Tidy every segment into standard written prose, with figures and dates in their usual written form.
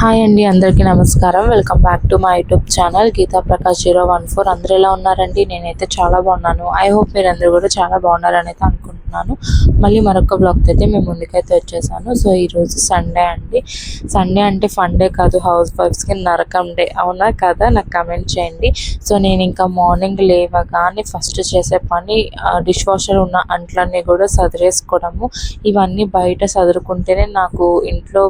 Hi అండి, అందరికీ నమస్కారం. Welcome back to my YouTube channel Geetha Prakash 014. అందరూ ఎలా ఉన్నారండి? నేనైతే చాలా బాగున్నాను. ఐ హోప్ మీరందరూ కూడా చాలా బాగున్నారని అయితే అనుకుంటున్నాను. మళ్ళీ మరొక బ్లాగ్తో అయితే మేము ముందుకైతే వచ్చేసాను. సో ఈరోజు సండే అండి. సండే అంటే ఫన్ డే కాదు, హౌస్ వైఫ్స్కి నరకం డే. అవునా కదా? నాకు కమెంట్ చేయండి. సో నేను ఇంకా మార్నింగ్ లేవగానే ఫస్ట్ చేసే పని డిష్ వాషర్ ఉన్న అంట్లన్నీ కూడా సదిరేసుకోవడము. ఇవన్నీ బయట సదురుకుంటేనే నాకు ఇంట్లో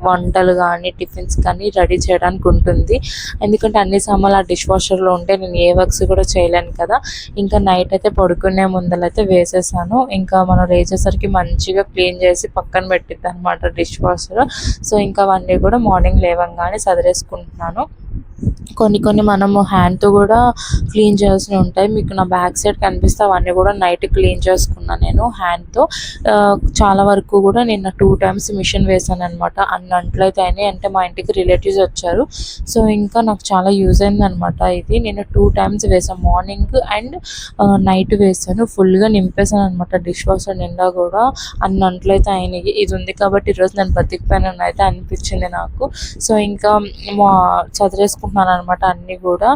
వంటలు కానీ టిఫిన్స్ కానీ రెడీ చేయడానికి ఉంటుంది. ఎందుకంటే అన్ని సామాన్లు ఆ డిష్ వాషర్లో ఉంటే నేను ఏ వర్క్స్ కూడా చేయలేను కదా. ఇంకా నైట్ అయితే పడుకునే ముందలైతే వేసేసాను. ఇంకా మనం లేచేసరికి మంచిగా క్లీన్ చేసి పక్కన పెట్టిద్ది అనమాట డిష్ వాషర్. సో ఇంకా అవన్నీ కూడా మార్నింగ్ లేవంగానే సదిరేసుకుంటున్నాను. కొన్ని మనము హ్యాండ్తో కూడా క్లీన్ చేయాల్సినవి ఉంటాయి. మీకు నా బ్యాక్ సైడ్ కనిపిస్తే అవన్నీ కూడా నైట్ క్లీన్ చేసుకున్నాను నేను హ్యాండ్తో. చాలా వరకు కూడా నేను 2 times మిషన్ వేసాను అనమాట. అన్ని అంట్లయితే అయినాయి. అంటే మా ఇంటికి రిలేటివ్స్ వచ్చారు. సో ఇంకా నాకు చాలా యూజ్ అయింది అనమాట. ఇది నేను 2 times వేసాను, మార్నింగ్ అండ్ నైట్ వేసాను. ఫుల్గా నింపేసాను అనమాట డిష్ వాషర్ నిండా కూడా. అన్ని అంట్లయితే అయినాయి. ఇది ఉంది కాబట్టి ఈరోజు నేను బతికిపోయాను అయితే అనిపించింది నాకు. సో ఇంకా చదిరేసుకుంటున్నాను అనమాట అన్నీ కూడా.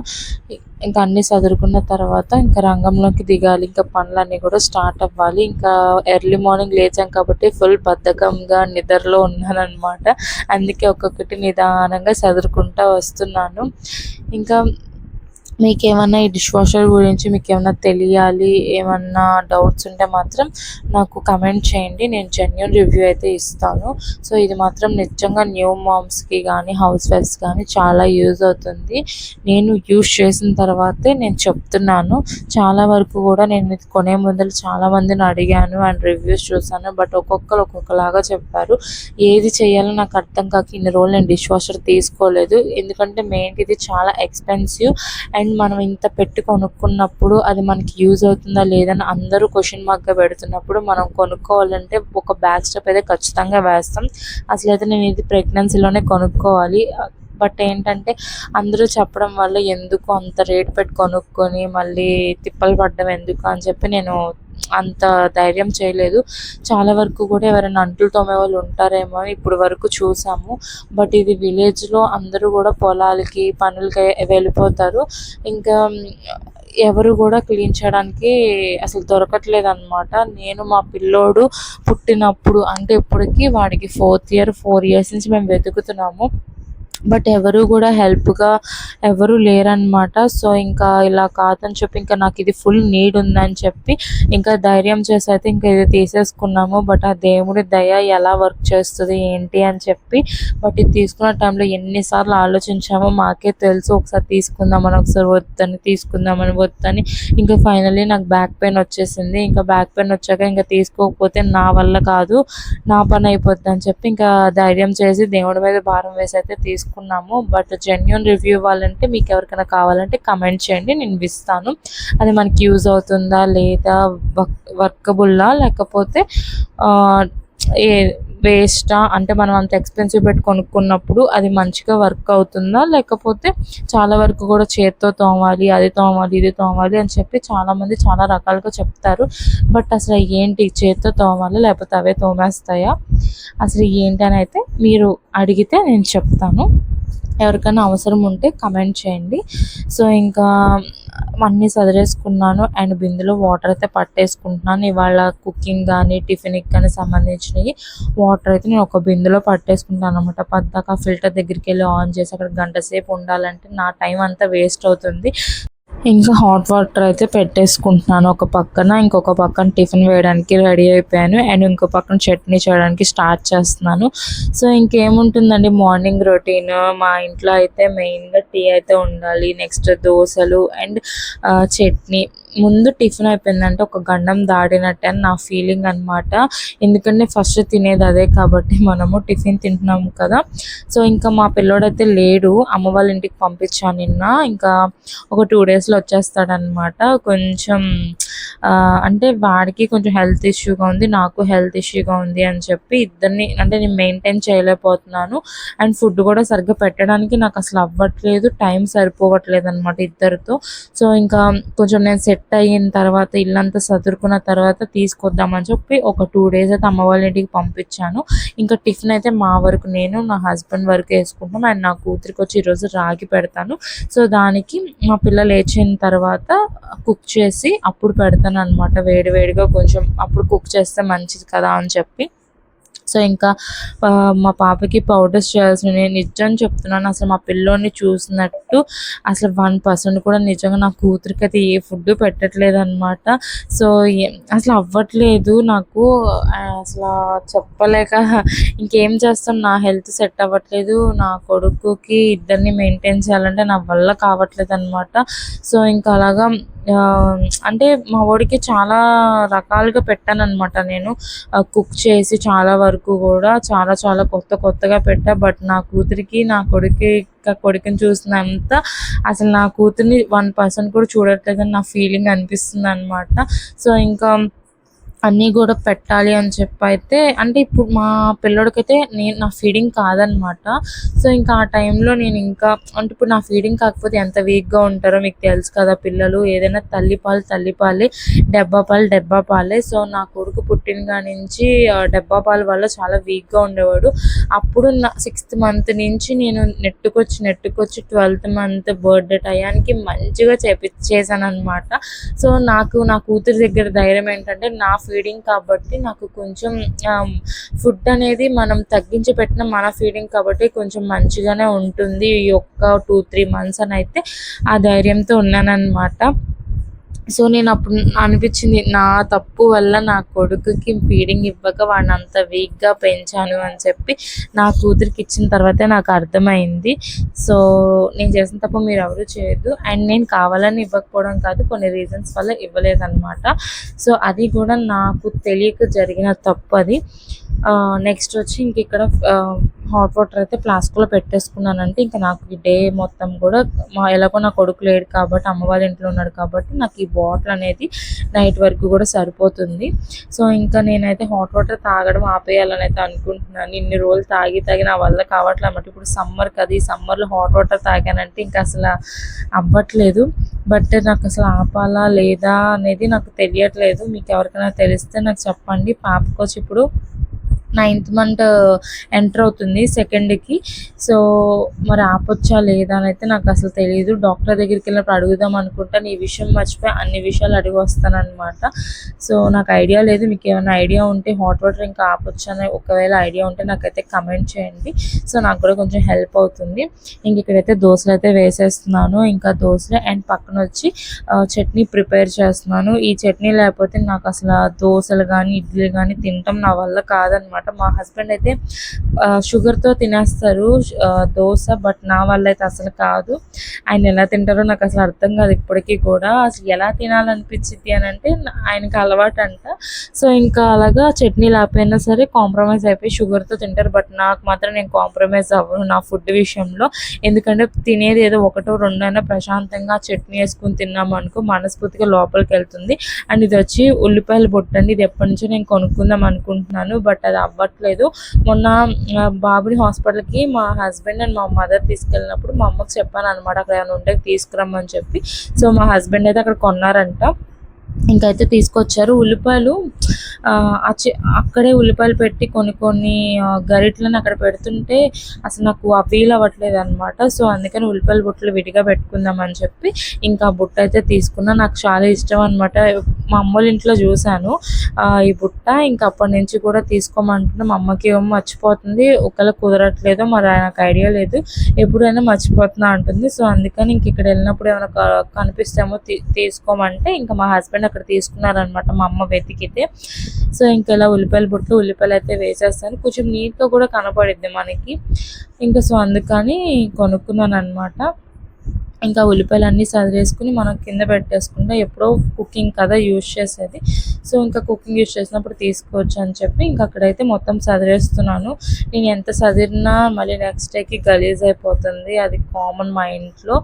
ఇంకా అన్నీ చదువుకున్న తర్వాత ఇంకా రంగంలోకి దిగాలి. ఇంకా పనులన్నీ కూడా స్టార్ట్ అవ్వాలి. ఇంకా ఎర్లీ మార్నింగ్ లేచాం కాబట్టి ఫుల్ బద్ధకంగా నిద్రలో ఉన్నాను అనమాట. అందుకే ఒక్కొక్కటి నిదానంగా చదువుకుంటూ వస్తున్నాను. ఇంకా మీకేమన్నా ఈ డిష్ వాషర్ గురించి మీకేమన్నా తెలియాలి, ఏమన్నా డౌట్స్ ఉంటే మాత్రం నాకు కమెంట్ చేయండి. నేను జెన్యూన్ రివ్యూ అయితే ఇస్తాను. సో ఇది మాత్రం నిజంగా న్యూ మామ్స్కి కానీ హౌస్ వైఫ్స్ కానీ చాలా యూజ్ అవుతుంది. నేను యూజ్ చేసిన తర్వాతే నేను చెప్తున్నాను. చాలా వరకు కూడా నేను ఇది కొనే ముందర చాలామందిని అడిగాను అండ్ రివ్యూస్ చూసాను. బట్ ఒక్కొక్కరు ఒక్కొక్కలాగా చెప్పారు. ఏది చేయాలో నాకు అర్థం కాక ఇన్ని రోజులు నేను డిష్ వాషర్ తీసుకోలేదు. ఎందుకంటే మెయిన్ ఇది చాలా ఎక్స్పెన్సివ్ అండ్ మనం ఇంత పెట్టి కొనుక్కున్నప్పుడు అది మనకి యూజ్ అవుతుందా లేదని అందరూ క్వశ్చన్ మార్క్గా పెడుతున్నప్పుడు మనం కొనుక్కోవాలంటే ఒక బ్యాక్ స్టెప్ అయితే ఖచ్చితంగా వేస్తాం. అసలైతే నేను ఇది ప్రెగ్నెన్సీలోనే కొనుక్కోవాలి. బట్ ఏంటంటే అందరూ చెప్పడం వల్ల ఎందుకు అంత రేట్ పెట్టి కొనుక్కొని మళ్ళీ తిప్పలు పడ్డం ఎందుకు అని చెప్పి నేను అంత ధైర్యం చేయలేదు. చాలా వరకు కూడా ఎవరైనా అంట్లు తోమే వాళ్ళు ఉంటారేమో అని ఇప్పుడు వరకు చూసాము. బట్ ఇది విలేజ్లో అందరూ కూడా పొలాలకి పనులకి వెళ్ళిపోతారు. ఇంకా ఎవరు కూడా క్లీన్ చేయడానికి అసలు దొరకట్లేదు అనమాట. నేను మా పిల్లోడు పుట్టినప్పుడు అంటే ఇప్పటికి వాడికి 4th year 4 years నుంచి మేము వెతుకుతున్నాము. బట్ ఎవరు కూడా హెల్ప్గా ఎవరు లేరనమాట. సో ఇంకా ఇలా కాదని చెప్పి ఇంకా నాకు ఇది ఫుల్ నీడ్ ఉందని చెప్పి ఇంకా ధైర్యం చేసి అయితే ఇంకా ఇది తీసేసుకున్నాము. బట్ ఆ దేవుడి దయ ఎలా వర్క్ చేస్తుంది ఏంటి అని చెప్పి బట్ ఇది తీసుకున్న టైంలో ఎన్నిసార్లు ఆలోచించామో మాకే తెలుసు. ఒకసారి తీసుకుందామని, ఒకసారి వద్దని ఇంకా ఫైనల్లీ నాకు బ్యాక్ పెయిన్ వచ్చేసింది. ఇంకా బ్యాక్ పెయిన్ వచ్చాక ఇంకా తీసుకోకపోతే నా వల్ల కాదు, నా పని అయిపోద్ది అని చెప్పి ఇంకా ధైర్యం చేసి దేవుడి మీద భారం వేసి అయితే తీసుకున్నాము. బట్ జెన్యూన్ రివ్యూ ఇవ్వాలంటే మీకు ఎవరికైనా కావాలంటే కమెంట్ చేయండి, నేను ఇస్తాను. అది మనకి యూజ్ అవుతుందా లేదా, వర్కబుల్లా లేకపోతే ఏ వేస్టా, అంటే మనం అంత ఎక్స్పెన్సివ్ పెట్టి కొనుక్కున్నప్పుడు అది మంచిగా వర్క్ అవుతుందా లేకపోతే చాలా వరకు కూడా చేత్తో తోమాలి, అది తోమాలి ఇది తోమాలి అని చెప్పి చాలామంది చాలా రకాలుగా చెప్తారు. బట్ అసలు ఏంటి చేత్తో తోమాలి లేకపోతే అవే తోమేస్తాయా, అసలు ఏంటి అని అయితే మీరు అడిగితే నేను చెప్తాను. ఎవరికైనా అవసరం ఉంటే కమెంట్ చేయండి. సో ఇంకా అన్నీ సదిరేసుకున్నాను అండ్ బిందులో వాటర్ అయితే పట్టేసుకుంటున్నాను. ఇవాళ కుకింగ్ కానీ టిఫిన్కి కానీ సంబంధించినవి వాటర్ అయితే నేను ఒక బిందులో పట్టేసుకుంటాను అనమాట. పద్దాక ఫిల్టర్ దగ్గరికి వెళ్ళి ఆన్ చేసి అక్కడ గంట సేపు ఉండాలంటే నా టైం అంతా వేస్ట్ అవుతుంది. ఇంకా హాట్ వాటర్ అయితే పెట్టేసుకుంటున్నాను ఒక పక్కన. ఇంకొక పక్కన టిఫిన్ వేయడానికి రెడీ అయిపోయాను అండ్ ఇంకో పక్కన చట్నీ చేయడానికి స్టార్ట్ చేస్తున్నాను. సో ఇంకేముంటుందండి మార్నింగ్ రొటీన్. మా ఇంట్లో అయితే మెయిన్గా టీ అయితే ఉండాలి, నెక్స్ట్ దోశలు అండ్ చట్నీ. ముందు టిఫిన్ అయిపోయిందంటే ఒక గండం దాడినట్టే అని నా ఫీలింగ్ అనమాట. ఎందుకంటే ఫస్ట్ తినేది అదే కాబట్టి మనము టిఫిన్ తింటున్నాము కదా. సో ఇంకా మా పిల్లోడైతే లేడు, అమ్మ వాళ్ళ ఇంటికి పంపించాను నిన్న. ఇంకా ఒక 2 daysలో వచ్చేస్తాడనమాట. కొంచెం అంటే వాడికి కొంచెం హెల్త్ ఇష్యూగా ఉంది, నాకు హెల్త్ ఇష్యూగా ఉంది అని చెప్పి ఇద్దరిని అంటే నేను మెయింటైన్ చేయలేకపోతున్నాను. అండ్ ఫుడ్ కూడా సరిగ్గా పెట్టడానికి నాకు అసలు అవ్వట్లేదు, టైం సరిపోవట్లేదు అనమాట ఇద్దరితో. సో ఇంకా కొంచెం నేను సెట్ సెట్ అయిన తర్వాత ఇల్లంతా సదురుకున్న తర్వాత తీసుకొద్దామని చెప్పి ఒక 2 డేస్ అయితే అమ్మ వాళ్ళ ఇంటికి పంపించాను. ఇంకా టిఫిన్ అయితే మా వరకు నేను, నా హస్బెండ్ వరకు వేసుకుంటాం. అండ్ నా కూతురికి వచ్చి ఈరోజు రాగి పెడతాను. సో దానికి మా పిల్ల లేచిన తర్వాత కుక్ చేసి అప్పుడు పెడతాను అనమాట. వేడి వేడిగా కొంచెం అప్పుడు కుక్ చేస్తే మంచిది కదా అని చెప్పి. సో ఇంకా మా పాపకి పౌడర్స్ చేయాల్సిన, నేను నిజం చెప్తున్నాను, అసలు మా పిల్లోని చూసినట్టు అసలు 1% కూడా నిజంగా నా కూతురికి అయితే ఏ ఫుడ్ పెట్టట్లేదు అనమాట. సో అసలు అవ్వట్లేదు నాకు, అసలు చెప్పలేక ఇంకేం చేస్తాం. నా హెల్త్ సెట్ అవ్వట్లేదు, నా కొడుకుకి ఇద్దరిని మెయింటైన్ చేయాలంటే నా వల్ల కావట్లేదు అనమాట. సో ఇంకా అలాగా అంటే మా వాడికి చాలా రకాలుగా పెట్టానన్నమాట నేను కుక్ చేసి. చాలా వరకు కూడా చాలా చాలా కొత్తగా పెట్టా. బట్ నా కూతురికి, నా కొడుకుని చూసినంత అసలు నా కూతుర్ని 1% కూడా చూడట్లేదని నా ఫీలింగ్ అనిపిస్తుంది అనమాట. సో ఇంకా అన్నీ కూడా పెట్టాలి అని చెప్పి అయితే, అంటే ఇప్పుడు మా పిల్లోడికైతే నా ఫీడింగ్ కాదనమాట. సో ఇంకా ఆ టైంలో నేను ఇంకా అంటే ఇప్పుడు నా ఫీడింగ్ కాకపోతే ఎంత వీక్గా ఉంటారో మీకు తెలుసు కదా పిల్లలు. ఏదైనా తల్లిపాలే, డబ్బా పాలే. సో నా కొడుకు పుట్టిన కాడి నుంచి డబ్బా పాల వల్ల చాలా వీక్గా ఉండేవాడు. అప్పుడు నా 6th మంత్ నుంచి నేను నెట్టుకొచ్చి 12th మంత్ బర్త్డే టయానికి మంచిగా చేశాను అనమాట. సో నాకు నా కూతురి దగ్గర ధైర్యం ఏంటంటే, నా ఫీడింగ్ కాబట్టి నాకు కొంచెం ఫుడ్ అనేది మనం తగ్గించి పెట్టిన మన ఫీడింగ్ కాబట్టి కొంచెం మంచిగానే ఉంటుంది ఈ ఒక్క 2-3 మంత్స్ అని అయితే ఆ ధైర్యంతో ఉన్నానన్నమాట. సో నేను అప్పుడు అనిపించింది, నా తప్పు వల్ల నా కొడుకుకి ఫీడింగ్ ఇవ్వక వాడిని అంత వీక్గా పెంచాను అని చెప్పి నా కూతురికి ఇచ్చిన తర్వాతే నాకు అర్థమైంది. సో నేను చేసిన తప్పు మీరు ఎవరు చేయొద్దు. అండ్ నేను కావాలని ఇవ్వకపోవడం కాదు, కొన్ని రీజన్స్ వల్ల ఇవ్వలేదన్నమాట. సో అది కూడా నాకు తెలియక జరిగిన తప్పు అది. నెక్స్ట్ వచ్చి ఇంక ఇక్కడ హాట్ వాటర్ అయితే ఫ్లాస్క్లో పెట్టేసుకున్నానంటే ఇంకా నాకు ఈ డే మొత్తం కూడా ఎలాగో నా కొడుకు లేడు కాబట్టి, అమ్మ వాళ్ళ ఇంట్లో ఉన్నాడు కాబట్టి నాకు ఈ బాటిల్ అనేది నైట్ వరకు కూడా సరిపోతుంది. సో ఇంకా నేనైతే హాట్ వాటర్ తాగడం ఆపేయాలని అయితే అనుకుంటున్నాను. ఇన్ని రోజులు తాగి నా వల్ల కావట్లేదు అన్నమాట. ఇప్పుడు సమ్మర్ కదా, ఈ సమ్మర్లో హాట్ వాటర్ తాగానంటే ఇంకా అసలు అవ్వట్లేదు. బట్ నాకు అసలు ఆపాలా లేదా అనేది నాకు తెలియట్లేదు. మీకు ఎవరికైనా తెలిస్తే నాకు చెప్పండి. పాపకు వచ్చి ఇప్పుడు 9th మంత్ ఎంటర్ అవుతుంది 2కి. సో మరి ఆపొచ్చా లేదా అని అయితే నాకు అసలు తెలియదు. డాక్టర్ దగ్గరికి వెళ్ళినప్పుడు అడుగుదాం అనుకుంటాను. ఈ విషయం మర్చిపోయి అన్ని విషయాలు అడిగి వస్తానన్నమాట. సో నాకు ఐడియా లేదు. మీకు ఏమైనా ఐడియా ఉంటే హాట్ వాటర్ ఇంకా ఆపొచ్చా అని ఒకవేళ ఐడియా ఉంటే నాకైతే కమెంట్ చేయండి. సో నాకు కూడా కొంచెం హెల్ప్ అవుతుంది. ఇంక ఇక్కడైతే దోశలు అయితే వేసేస్తున్నాను. ఇంకా దోశలు అండ్ పక్కన వచ్చి చట్నీ ప్రిపేర్ చేస్తున్నాను. ఈ చట్నీ లేకపోతే నాకు అసలు దోశలు కానీ ఇడ్లీలు కానీ తినటం నా వల్ల కాదనమాట. మా హస్బెండ్ అయితే షుగర్తో తినేస్తారు దోశ, బట్ నా వల్ల అయితే అసలు కాదు. ఆయన ఎలా తింటారో నాకు అసలు అర్థం కాదు ఇప్పటికీ కూడా. అసలు ఎలా తినాలనిపించింది అని అంటే ఆయనకి అలవాటు అంట. సో ఇంకా అలాగా చట్నీ లేకపోయినా సరే కాంప్రమైజ్ అయిపోయి షుగర్తో తింటారు. బట్ నాకు మాత్రం నేను కాంప్రమైజ్ అవ్వను నా ఫుడ్ విషయంలో. ఎందుకంటే తినేది ఏదో 1-2 అయినా ప్రశాంతంగా చట్నీ వేసుకుని తిన్నాము అనుకో మనస్ఫూర్తిగా లోపలికి వెళ్తుంది. అండ్ ఇది వచ్చి ఉల్లిపాయలు బొట్టండి. ఇది ఎప్పటి నుంచో నేను కొనుక్కుందాం అనుకుంటున్నాను, బట్ అది అవ్వట్లేదు. మొన్న బాబుని హాస్పిటల్కి మా హస్బెండ్ అండ్ మా మదర్ తీసుకెళ్ళినప్పుడు మా అమ్మకి చెప్పాను అనమాట, అక్కడ ఏమైనా ఉంటే తీసుకురమ్మని చెప్పి. సో మా హస్బెండ్ అయితే అక్కడ కొన్నారంట. ఇంకైతే తీసుకొచ్చారు ఉల్లిపాయలు. అక్కడే ఉల్లిపాయలు పెట్టి కొన్ని గరిటలను అక్కడ పెడుతుంటే అసలు నాకు వీలు అవ్వట్లేదు అనమాట. సో అందుకని ఉల్లిపాయల బుట్టలు విడిగా పెట్టుకుందామని చెప్పి ఇంకా బుట్ట అయితే తీసుకున్నా. నాకు చాలా ఇష్టం అనమాట. మా అమ్మోళ్ళ ఇంట్లో చూశాను ఈ బుట్ట. ఇంకా అప్పటి నుంచి కూడా తీసుకోమంటున్నా. మా అమ్మకి ఏమో మర్చిపోతుంది, ఒకవేళ కుదరట్లేదో మరి నాకు ఐడియా లేదు, ఎప్పుడైనా మర్చిపోతున్నా అంటుంది. సో అందుకని ఇంక ఇక్కడ వెళ్ళినప్పుడు ఏమైనా కనిపిస్తేమో తీసుకోమంటే ఇంకా మా హస్బెండ్ అక్కడ తీసుకున్నారనమాట మా అమ్మ వెతికితే. సో ఇంకా ఇలా ఉల్లిపాయలు అయితే వేసేస్తాను. కొంచెం నీట్గా కూడా కనపడిద్ది మనకి. ఇంకా సో అందుకని కొనుక్కున్నాను అనమాట. ఇంకా ఉల్లిపాయలు అన్నీ సదిరేసుకుని మనం కింద పెట్టేసుకుంటే ఎప్పుడో కుకింగ్ కదా యూజ్ చేసేది. సో ఇంకా కుకింగ్ యూజ్ చేసినప్పుడు తీసుకోవచ్చు అని చెప్పి ఇంకా అక్కడైతే మొత్తం సదిరేస్తున్నాను. నేను ఎంత సదిరినా మళ్ళీ నెక్స్ట్ డేకి గలీజ్ అయిపోతుంది, అది కామన్ మా ఇంట్లో.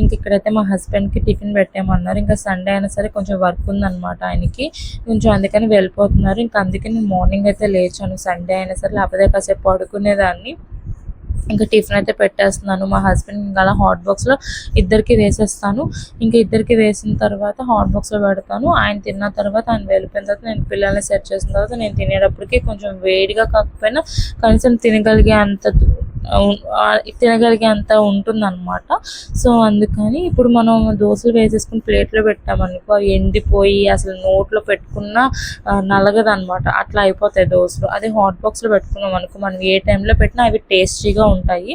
ఇంక ఇక్కడైతే మా హస్బెండ్కి టిఫిన్ పెట్టామన్నారు. ఇంకా సండే అయినా సరే కొంచెం వర్క్ ఉందన్నమాట ఆయనకి కొంచెం, అందుకని వెళ్ళిపోతున్నారు. ఇంకా అందుకే నేను మార్నింగ్ అయితే లేచాను సండే అయినా సరే, లేకపోతే కాసేపు పడుకునేదాన్ని. ఇంకా టిఫిన్ అయితే పెట్టేస్తున్నాను. మా హస్బెండ్ ఇంకా అలా హాట్ బాక్స్లో ఇద్దరికి వేసేస్తాను. ఇంకా ఇద్దరికి వేసిన తర్వాత హాట్ బాక్స్లో పెడతాను. ఆయన తిన్న తర్వాత ఆయన వెళ్ళిపోయిన తర్వాత నేను పిల్లల్ని సెట్ చేసిన తర్వాత నేను తినేటప్పటికి కొంచెం వేడిగా కాకపోయినా కనీసం తినగలిగే అంత ఉంటుందన్నమాట. సో అందుకని ఇప్పుడు మనం దోశలు వేసేసుకుని ప్లేట్లో పెట్టామనుకో అవి ఎండిపోయి అసలు నోట్లో పెట్టుకున్న నలగదనమాట. అట్లా అయిపోతాయి దోశలు. అదే హాట్ బాక్స్లో పెట్టుకున్నాం అనుకో మనం ఏ టైంలో పెట్టినా అవి టేస్టీగా ఉంటాయి.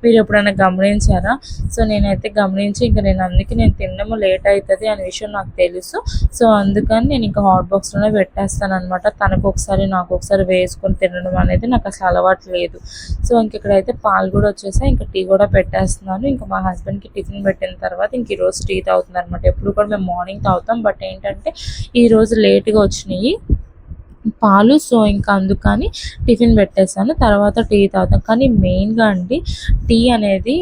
మీరు ఎప్పుడైనా గమనించారా? సో నేనైతే గమనించి ఇంకా అందుకే నేను తినడము లేట్ అవుతుంది అనే విషయం నాకు తెలుసు. సో అందుకని నేను ఇంకా హాట్ బాక్స్లోనే పెట్టేస్తాను అనమాట. తనకు ఒకసారి నాకు ఒకసారి వేసుకొని తినడం అనేది నాకు అసలు అలవాటు లేదు. సో ఇంక ఇక్కడైతే పాలు కూడా వచ్చేసాయి. ఇంకా టీ కూడా పెట్టేస్తున్నాను. ఇంకా మా హస్బెండ్కి టిఫిన్ పెట్టిన తర్వాత ఇంక ఈరోజు టీ తాగుతుంది అనమాట. ఎప్పుడు కూడా మేము మార్నింగ్ తాగుతాం, బట్ ఏంటంటే ఈరోజు లేట్గా వచ్చినాయి పాలు. సో ఇంకా అందుకని టిఫిన్ పెట్టేస్తాను, తర్వాత టీ తాగుతాం. కానీ మెయిన్గా అండి టీ అనేది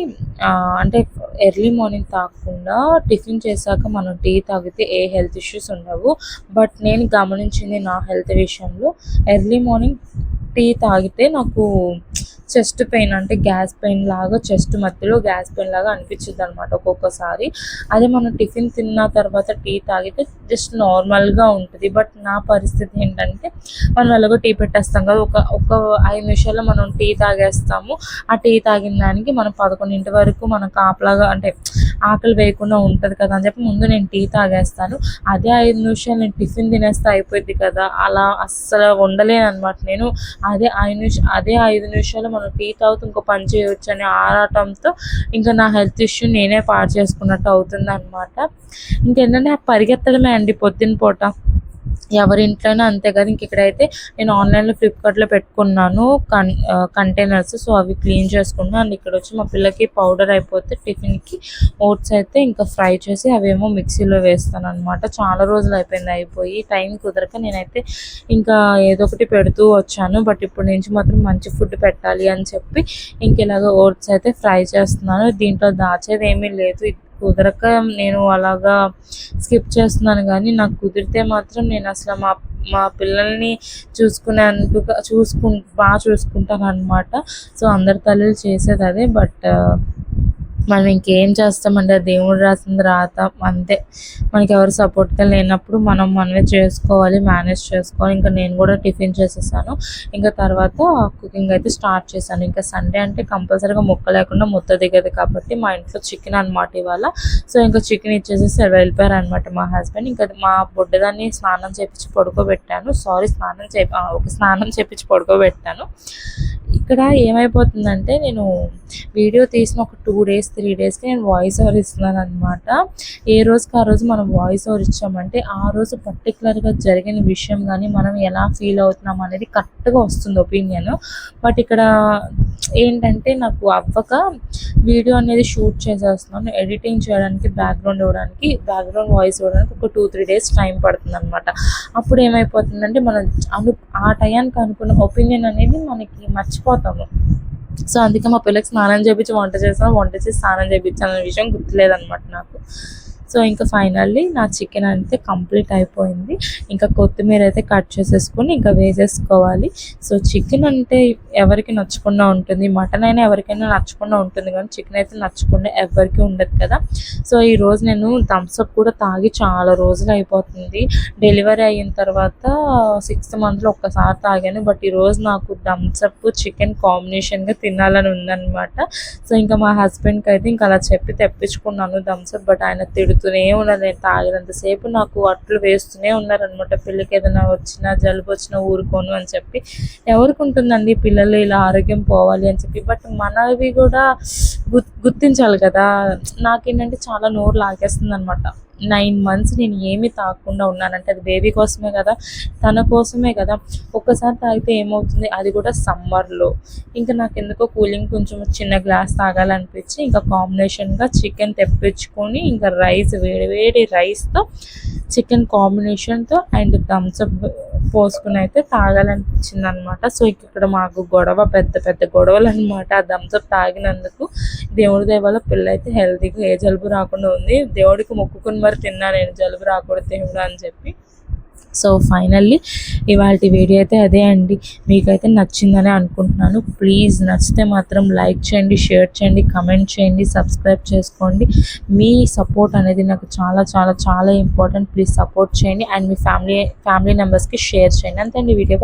అంటే ఎర్లీ మార్నింగ్ తాగకుండా టిఫిన్ చేశాక మనం టీ తాగితే ఏ హెల్త్ ఇష్యూస్ ఉండవు. బట్ నేను గమనించింది నా హెల్త్ విషయంలో ఎర్లీ మార్నింగ్ టీ తాగితే నాకు చెస్ట్ పెయిన్ అంటే గ్యాస్ పెయిన్ లాగా, చెస్ట్ మధ్యలో గ్యాస్ పెయిన్ లాగా అనిపించింది అనమాట ఒక్కొక్కసారి. అదే మనం టిఫిన్ తిన్న తర్వాత టీ తాగితే జస్ట్ నార్మల్గా ఉంటుంది. బట్ నా పరిస్థితి ఏంటంటే మనం ఎలాగో టీ పెట్టేస్తాం కదా, ఒక 5 నిమిషాల్లో మనం టీ తాగేస్తాము. ఆ టీ తాగిన దానికి మనం 11 వరకు మనం కాపలాగా అంటే ఆకలి వేయకుండా ఉంటుంది కదా అని చెప్పి ముందు నేను టీ తాగేస్తాను. అదే 5 నిమిషాలు నేను టిఫిన్ తినేస్తే అయిపోద్ది కదా, అలా అస్సలు ఉండలేను అనమాట నేను. అదే 5 నిమిషాలు మనం టీ తాగుతూ ఇంకో పని చేయవచ్చు అనే ఆరాటంతో ఇంకా నా హెల్త్ ఇష్యూ నేనే పాడు చేసుకున్నట్టు అవుతుంది అనమాట. ఇంకేంటంటే పరిగెత్తడమే అండి పొద్దున పూట ఎవరి ఇంట్లోనే అంతే కదా. ఇంక ఇక్కడైతే నేను ఆన్లైన్లో ఫ్లిప్కార్ట్లో పెట్టుకున్నాను కంటైనర్స్. సో అవి క్లీన్ చేసుకున్నాను. అండ్ ఇక్కడ వచ్చి మా పిల్లకి పౌడర్ అయిపోతే టిఫిన్కి ఓట్స్ అయితే ఇంకా ఫ్రై చేసి అవేమో మిక్సీలో వేస్తాను అనమాట. చాలా రోజులు అయిపోయి టైం కుదరక నేనైతే ఇంకా ఏదో ఒకటి పెడుతూ వచ్చాను. బట్ ఇప్పుడు నుంచి మాత్రం మంచి ఫుడ్ పెట్టాలి అని చెప్పి ఇంక ఇలాగ ఓట్స్ అయితే ఫ్రై చేస్తున్నాను. దీంట్లో దాచేది ఏమీ లేదు. కుదరక నేను అలాగా స్కిప్ చేస్తున్నాను. కానీ నాకు కుదిరితే మాత్రం నేను అసలు మా పిల్లల్ని బాగా చూసుకుంటాను అనమాట. సో అందరి తల్లులు చేసేది అదే. బట్ మనం ఇంకేం చేస్తామండి, దేవుడు రాసింది రాత అంతే. మనకి ఎవరు సపోర్ట్గా లేనప్పుడు మనమే చేసుకోవాలి, మేనేజ్ చేసుకోవాలి. ఇంకా నేను కూడా టిఫిన్ చేసేసాను. ఇంకా తర్వాత కుకింగ్ అయితే స్టార్ట్ చేశాను. ఇంకా సండే అంటే కంపల్సరీగా ముక్క లేకుండా ముద్ద దిగదు కాబట్టి మా ఇంట్లో చికెన్ అనమాట ఇవాళ. సో ఇంకా చికెన్ ఇచ్చేసేసి వెళ్ళిపోయారు అనమాట మా హస్బెండ్. ఇంకా మా బుడ్డదాన్ని స్నానం చేపించి పడుకోబెట్టాను. స్నానం చేపించి పడుకోబెట్టాను. ఇక్కడ ఏమైపోతుందంటే నేను వీడియో తీసిన ఒక 2 డేస్ 3 డేస్కి నేను వాయిస్ ఓవర్ ఇస్తున్నాను అనమాట. ఏ రోజుకి ఆ రోజు మనం వాయిస్ ఓవర్ ఇచ్చామంటే ఆ రోజు పర్టికులర్గా జరిగిన విషయం కానీ మనం ఎలా ఫీల్ అవుతున్నాం అనేది కరెక్ట్గా వస్తుంది ఒపీనియన్. బట్ ఇక్కడ ఏంటంటే నాకు అవ్వక వీడియో అనేది షూట్ చేసేస్తున్నాను. ఎడిటింగ్ చేయడానికి బ్యాక్గ్రౌండ్ వాయిస్ ఇవ్వడానికి ఒక 2-3 డేస్ టైం పడుతుంది అనమాట. అప్పుడు ఏమైపోతుందంటే మనం ఆ టయానికి అనుకున్న ఒపీనియన్ అనేది మనకి మర్చిపోతాము. సో అందుకే మా పిల్లలకి స్నానం చేయించి వంట చేసి స్నానం చేయించాను అనే విషయం గుర్తులేదనమాట నాకు. సో ఇంకా ఫైనల్లీ నా చికెన్ అయితే కంప్లీట్ అయిపోయింది. ఇంకా కొత్తిమీర అయితే కట్ చేసేసుకొని ఇంకా వేసేసుకోవాలి. సో చికెన్ అంటే ఎవరికి నచ్చకుండా ఉంటుంది, మటన్ అయినా ఎవరికైనా నచ్చకుండా ఉంటుంది, కానీ చికెన్ అయితే నచ్చకుండా ఎవరికి ఉండదు కదా. సో ఈరోజు నేను థమ్స్అప్ కూడా తాగి చాలా రోజులు అయిపోతుంది. డెలివరీ అయిన తర్వాత 6th మంత్లో ఒక్కసారి తాగాను. బట్ ఈరోజు నాకు థమ్స్అప్ చికెన్ కాంబినేషన్గా తినాలని ఉందన్నమాట. సో ఇంకా మా హస్బెండ్కి అయితే ఇంకా అలా చెప్పి తెప్పించుకున్నాను థమ్స్అప్. బట్ ఆయన తిడుతూనే ఉన్నారు. నేను తాగినంతసేపు నాకు అట్లు వేస్తూనే ఉన్నారనమాట. పిల్లకి ఏదైనా వచ్చినా జలుబు వచ్చినా ఊరుకోను అని చెప్పి. ఎవరికి ఉంటుందండి పిల్లలు ఇలా ఆరోగ్యం పోవాలి అని చెప్పి. బట్ మనవి కూడా గుర్తించాలి కదా. నాకేంటంటే చాలా నోరు లాగేస్తుంది అనమాట. 9 months నేను ఏమీ తాగకుండా ఉన్నానంటే అది బేబీ కోసమే కదా, తన కోసమే కదా. ఒక్కసారి తాగితే ఏమవుతుంది, అది కూడా సమ్మర్లో. ఇంకా నాకు ఎందుకో కూలింగ్ కొంచెం చిన్న గ్లాస్ తాగాలనిపించి ఇంకా కాంబినేషన్గా చికెన్ తెప్పించుకొని ఇంకా వేడి రైస్తో చికెన్ కాంబినేషన్తో అండ్ థమ్స్అప్ పోసుకుని అయితే తాగాలనిపించింది అనమాట. సో ఇక్కడ మాకు పెద్ద గొడవలు అనమాట. ఆ థమ్స్అప్ తాగినందుకు దేవుడి దయ వల్ల పిల్ల అయితే హెల్తీగా ఏ జలుబు రాకుండా ఉంది. దేవుడికి మొక్కుకుని మరి తిన్నా నేను, జలుబు రాకూడదు దేవుడు అని చెప్పి. సో ఫైనల్లీ ఇవాళ వీడియో అయితే అదే అండి. మీకైతే నచ్చిందని అనుకుంటున్నాను. ప్లీజ్ నచ్చితే మాత్రం లైక్ చేయండి, షేర్ చేయండి, కమెంట్ చేయండి, సబ్స్క్రైబ్ చేసుకోండి. మీ సపోర్ట్ అనేది నాకు చాలా చాలా చాలా ఇంపార్టెంట్. ప్లీజ్ సపోర్ట్ చేయండి అండ్ మీ ఫ్యామిలీ మెంబర్స్కి షేర్ చేయండి. అంతే అండి వీడియో.